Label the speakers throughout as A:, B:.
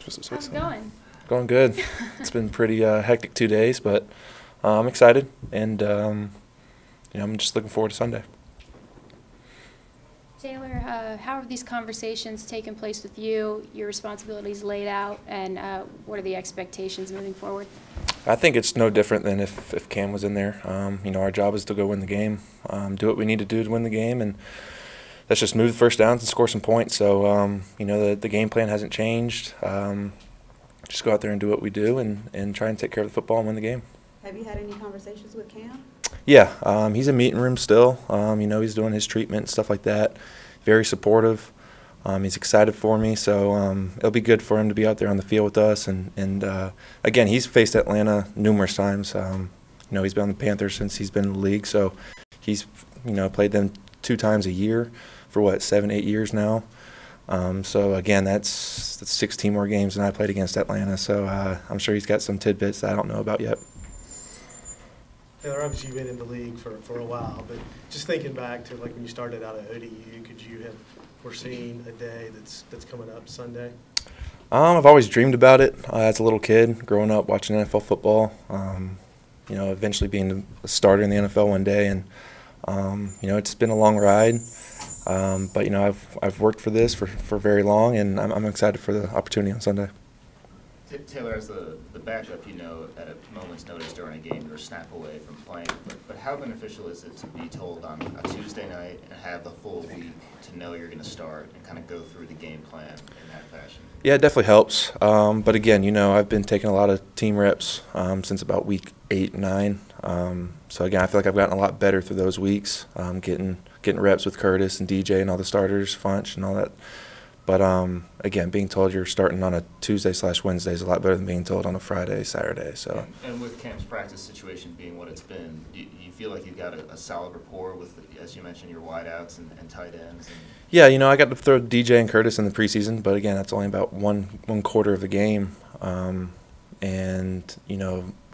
A: Supposed to say
B: How's it
A: something.
B: going?
A: Going good. It's been pretty hectic 2 days, but I'm excited, and I'm just looking forward to Sunday.
B: Taylor, how have these conversations taken place with you, your responsibilities laid out, and what are the expectations moving forward?
A: I think it's no different than if Cam was in there. Our job is to go win the game, do what we need to do to win the game, and let's just move the first downs and score some points. So, the game plan hasn't changed. Just go out there and do what we do and try and take care of the football and win the game.
C: Have you had any conversations with Cam?
A: Yeah, he's in meeting room still. He's doing his treatment and stuff like that. Very supportive. He's excited for me, so it'll be good for him to be out there on the field with us. And again, he's faced Atlanta numerous times. He's been on the Panthers since he's been in the league, so he's played them 2 times a year for 7, 8 years now. So again, that's 16 more games than I played against Atlanta. So I'm sure he's got some tidbits that I don't know about yet.
D: Taylor, obviously you've been in the league for a while, but just thinking back to when you started out at ODU, could you have foreseen a day that's coming up Sunday?
A: I've always dreamed about it as a little kid, growing up watching NFL football. Eventually being a starter in the NFL one day, and it's been a long ride. But I've worked for this for very long, and I'm excited for the opportunity on Sunday.
E: Taylor, as the backup, at a moment's notice during a game, you're a snap away from playing. But how beneficial is it to be told on a Tuesday night and have the full week to know you're going to start and kind of go through the game plan in that fashion?
A: Yeah, it definitely helps. But again, I've been taking a lot of team reps since about week 8, 9. So again, I feel like I've gotten a lot better through those weeks, getting reps with Curtis and DJ and all the starters, Funch and all that. But again, being told you're starting on a Tuesday/Wednesday is a lot better than being told on a Friday, Saturday. So.
E: And with Cam's practice situation being what it's been, do you feel like you've got a solid rapport with, as you mentioned, your wideouts and tight ends?
A: Yeah, I got to throw DJ and Curtis in the preseason, but again, that's only about one quarter of the game. And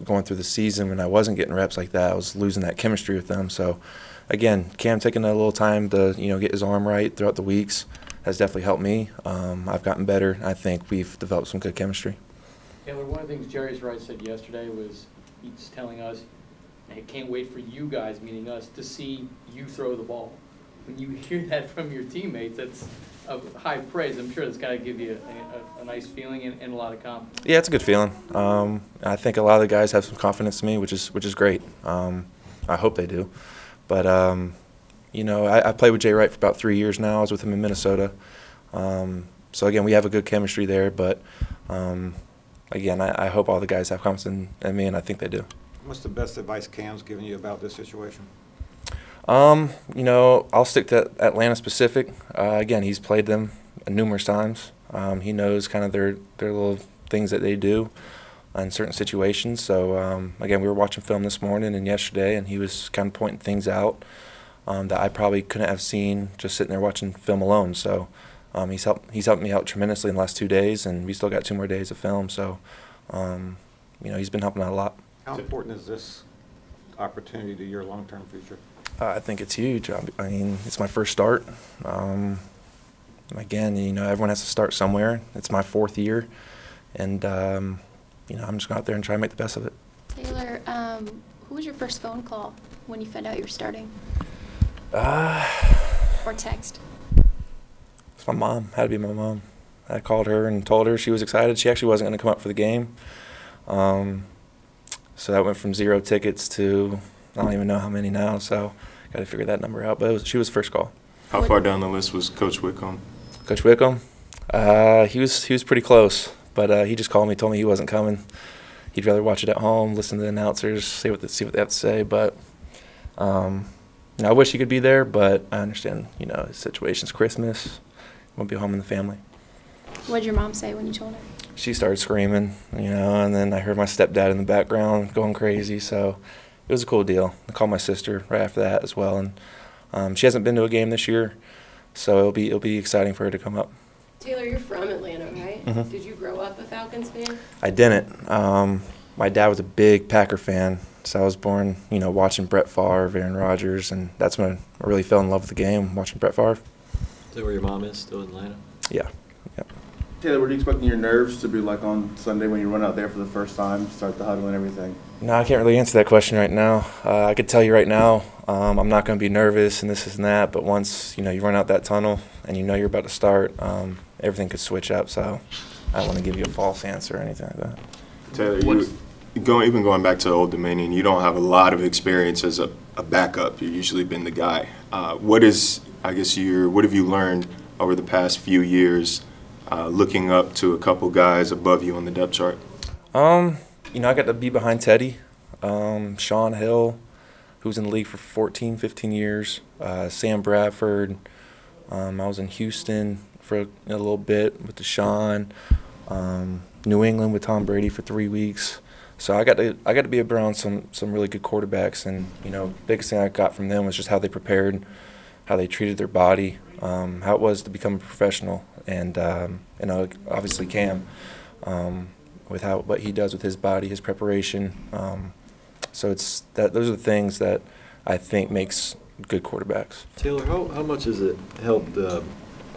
A: going through the season when I wasn't getting reps like that, I was losing that chemistry with them. So again, Cam taking a little time to get his arm right throughout the weeks has definitely helped me. I've gotten better. I think we've developed some good chemistry.
F: Taylor, one of the things Jerry's Wright said yesterday was he's telling us, I can't wait for you guys, meaning us, to see you throw the ball. When you hear that from your teammates, that's a high praise. I'm sure that's got to give you a nice feeling and a lot of confidence.
A: Yeah, it's a good feeling. I think a lot of the guys have some confidence in me, which is great. I hope they do. But I played with Jay Wright for about 3 years now. I was with him in Minnesota. So again, we have a good chemistry there. But again, I hope all the guys have confidence in me, and I think they do.
G: What's the best advice Cam's given you about this situation?
A: I'll stick to Atlanta specific. Again, he's played them numerous times. He knows kind of their little things that they do in certain situations. So, again, we were watching film this morning and yesterday, and he was kind of pointing things out that I probably couldn't have seen just sitting there watching film alone. So he's helped me out tremendously in the last 2 days, and we still got 2 more days of film. So, he's been helping out a lot.
G: How important is this opportunity to your long-term future?
A: I think it's huge. I mean, it's my first start. Again, everyone has to start somewhere. It's my 4th year, and I'm just going out there and try and make the best of it.
B: Taylor, who was your first phone call when you found out you were starting? Or text?
A: It's my mom. Had to be my mom. I called her and told her she was excited. She actually wasn't going to come up for the game. So that went from 0 tickets to I don't even know how many now. So got to figure that number out. But she was first call.
H: How far down the list was Coach Whitcomb?
A: Coach Whitcomb? He was pretty close, but he just called me, told me he wasn't coming. He'd rather watch it at home, listen to the announcers, see what they have to say. But I wish he could be there, but I understand, his situation's Christmas. Won't be home in the family.
B: What did your mom say when you told her?
A: She started screaming, and then I heard my stepdad in the background going crazy. So it was a cool deal. I called my sister right after that as well, and she hasn't been to a game this year, so it'll be exciting for her to come up.
I: Taylor, you're from Atlanta, right?
A: Mm-hmm.
I: Did you grow up a Falcons fan?
A: I didn't. My dad was a big Packer fan, so I was born, watching Brett Favre, Aaron Rodgers, and that's when I really fell in love with the game, watching Brett Favre.
J: Is that where your mom is, still in Atlanta?
A: Yeah.
J: Taylor, what are you expecting your nerves to be like on Sunday when you run out there for the first time, start the huddle and everything?
A: No, I can't really answer that question right now. I could tell you right now, I'm not going to be nervous and this and that, but once you run out that tunnel and you're about to start, everything could switch up. So I don't want to give you a false answer or anything like that.
H: Taylor, even going back to Old Dominion, you don't have a lot of experience as a backup. You've usually been the guy. What have you learned over the past few years looking up to a couple guys above you on the depth chart?
A: I got to be behind Teddy, Sean Hill, who's in the league for 14, 15 years, Sam Bradford. I was in Houston for a little bit with Deshaun, New England with Tom Brady for 3 weeks. So I got to be around some really good quarterbacks, and biggest thing I got from them was just how they prepared, how they treated their body, how it was to become a professional, and obviously Cam, with what he does with his body, his preparation. So those are the things that I think makes good quarterbacks.
K: Taylor, how much has it helped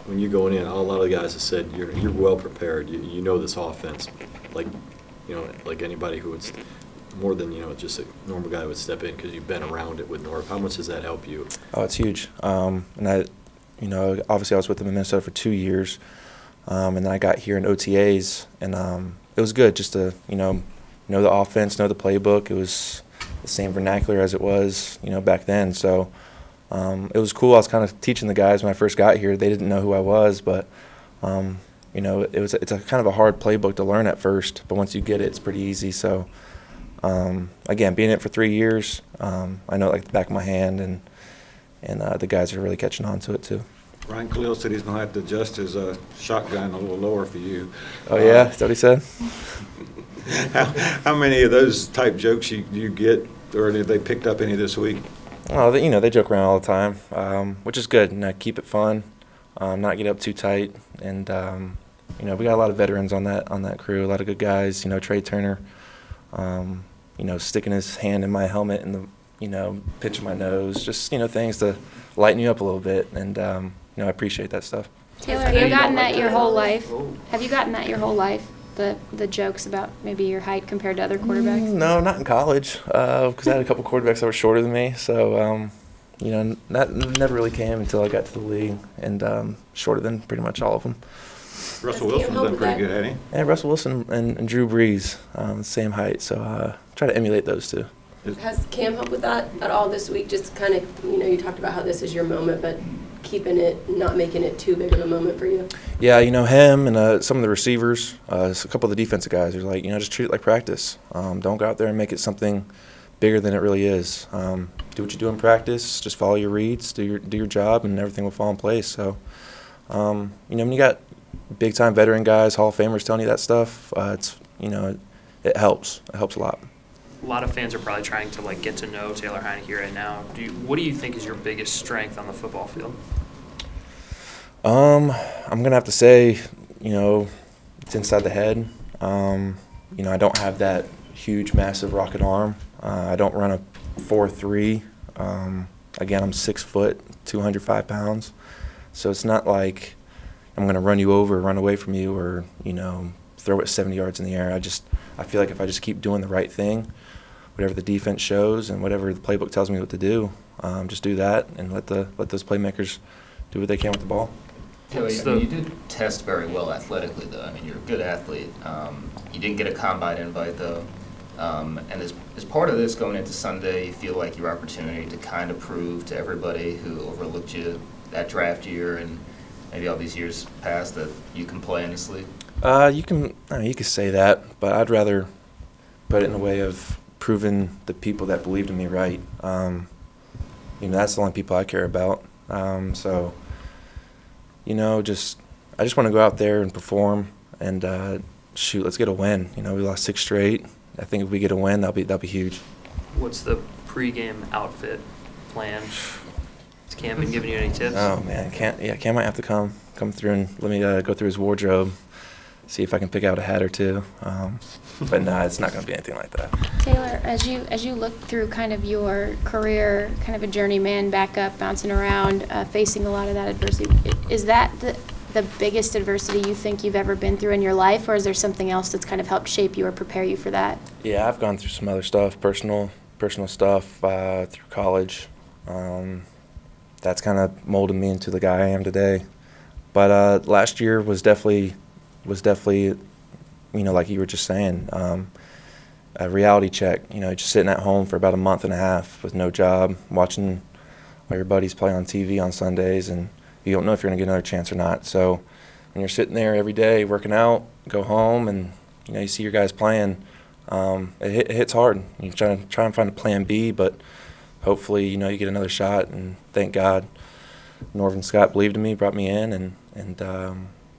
K: when you going in? A lot of the guys have said you're well prepared. You know this offense, like anybody who would more than just a normal guy would step in because you've been around it with North. How much does that help you?
A: Oh, it's huge. And obviously I was with them in Minnesota for 2 years, and then I got here in OTAs, and it was good just to know the offense, know the playbook. It was the same vernacular as it was back then. So it was cool. I was kind of teaching the guys when I first got here. They didn't know who I was, but it's a kind of a hard playbook to learn at first, but once you get it, it's pretty easy. So again, being in it for 3 years, I know it like the back of my hand, and the guys are really catching on to it too.
G: Ryan Khalil said he's going to have to adjust his shotgun a little lower for you.
A: Oh yeah, is that what he said?
G: How many of those type jokes you get, or have they picked up any this week?
A: Well, they joke around all the time, which is good. Keep it fun, not get up too tight, and we got a lot of veterans on that crew, a lot of good guys. Trey Turner, sticking his hand in my helmet and pinching my nose, just things to lighten you up a little bit, and I appreciate that stuff.
B: Taylor, have you gotten that your whole life? Have you gotten that your whole life? The jokes about maybe your height compared to other quarterbacks?
A: No, not in college, because I had a couple quarterbacks that were shorter than me. So, that never really came until I got to the league, and shorter than pretty much all of them.
G: Russell Wilson's done pretty good, hasn't he?
A: Yeah, Russell Wilson and Drew Brees, same height. So try to emulate those two.
I: Has Cam helped with that at all this week? Just kind of, you talked about how this is your moment, but keeping it, not making it too big of a moment for you.
A: Yeah, him and some of the receivers, a couple of the defensive guys are like, just treat it like practice. Don't go out there and make it something bigger than it really is. Do what you do in practice. Just follow your reads, do your job, and everything will fall in place. So, when you got big time veteran guys, Hall of Famers telling you that stuff, it helps. It helps a lot.
L: A lot of fans are probably trying to get to know Taylor Heinicke right now. What do you think is your biggest strength on the football field?
A: I'm gonna have to say, it's inside the head. I don't have that huge, massive rocket arm. I don't run a 4.3. Again, I'm 6 foot, 205 pounds. So it's not like I'm gonna run you over, run away from you, or throw it 70 yards in the air. I feel like if I just keep doing the right thing, whatever the defense shows and whatever the playbook tells me what to do, just do that and let those playmakers do what they can with the ball.
E: Taylor, you did test very well athletically, though. You're a good athlete. You didn't get a combine invite, though. And as part of this going into Sunday, you feel like your opportunity to kind of prove to everybody who overlooked you that draft year and maybe all these years past that you can play in this league?
A: You could say that, but I'd rather put it in a way of proving the people that believed in me right. That's the only people I care about. So, I just want to go out there and perform and let's get a win. We lost 6 straight. I think if we get a win, that'll be huge.
L: What's the pregame outfit plan? Has Cam been giving you any tips?
A: Oh man, Cam might have to come through and let me go through his wardrobe, see if I can pick out a hat or two. But no, it's not going to be anything like that.
B: Taylor, as you look through kind of your career, kind of a journeyman, back up, bouncing around, facing a lot of that adversity, is that the biggest adversity you think you've ever been through in your life, or is there something else that's kind of helped shape you or prepare you for that?
A: Yeah, I've gone through some other stuff, personal stuff through college. That's kind of molded me into the guy I am today. But last year was definitely, you know, like you were just saying, a reality check. You know, just sitting at home for about a month and a half with no job, watching all your buddies play on TV on Sundays, and you don't know if you're going to get another chance or not. So when you're sitting there every day working out, go home, and you know you see your guys playing, it hits hard. You try and find a plan B, but hopefully you know you get another shot. And thank God, Norvin Scott believed in me, brought me in, and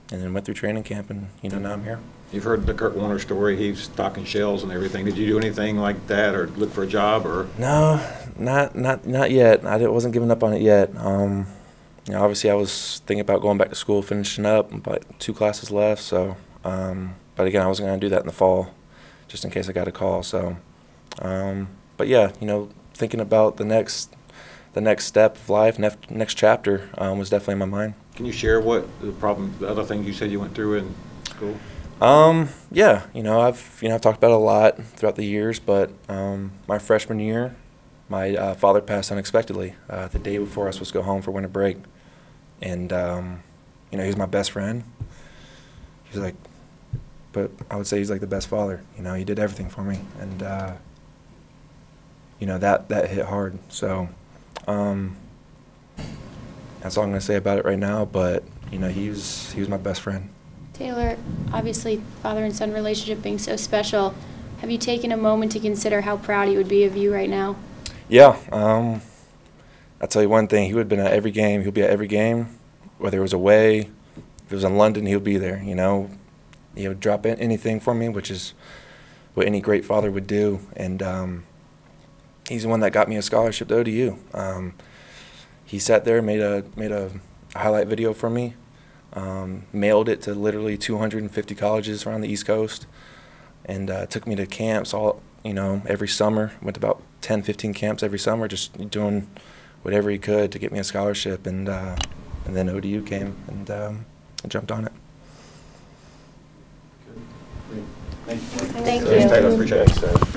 A: then went through training camp, and you know now I'm here.
G: You've heard the Kurt Warner story. He's stocking shelves and everything. Did you do anything like that, or look for a job, or?
A: No, not yet. I wasn't giving up on it yet. You know, obviously I was thinking about going back to school, finishing up, but 2 classes left. So, but again, I wasn't going to do that in the fall, just in case I got a call. So, but yeah, you know, thinking about the next step of life, next chapter, was definitely in my mind.
G: Can you share what the other things you said you went through in school?
A: Yeah, you know, I've talked about it a lot throughout the years, but my freshman year, my father passed unexpectedly the day before I was supposed to go home for winter break, and you know, he was my best friend. He's like, but I would say he's like the best father. You know, he did everything for me, and you know that hit hard. So that's all I'm gonna say about it right now. But you know, he was my best friend.
B: Taylor, obviously father and son relationship being so special, have you taken a moment to consider how proud he would be of you right now?
A: Yeah, I'll tell you one thing, he would have been at every game. He'll be at every game, whether it was away, if it was in London, he'll be there, you know. He would drop in anything for me, which is what any great father would do. And he's the one that got me a scholarship to ODU. He sat there, made a highlight video for me, mailed it to literally 250 colleges around the East Coast, and took me to camps every summer. Went to about 10, 15 camps every summer, just doing whatever he could to get me a scholarship. And then ODU came, and I jumped on it.
I: Thank you.
G: Thanks, Taylor. Appreciate it.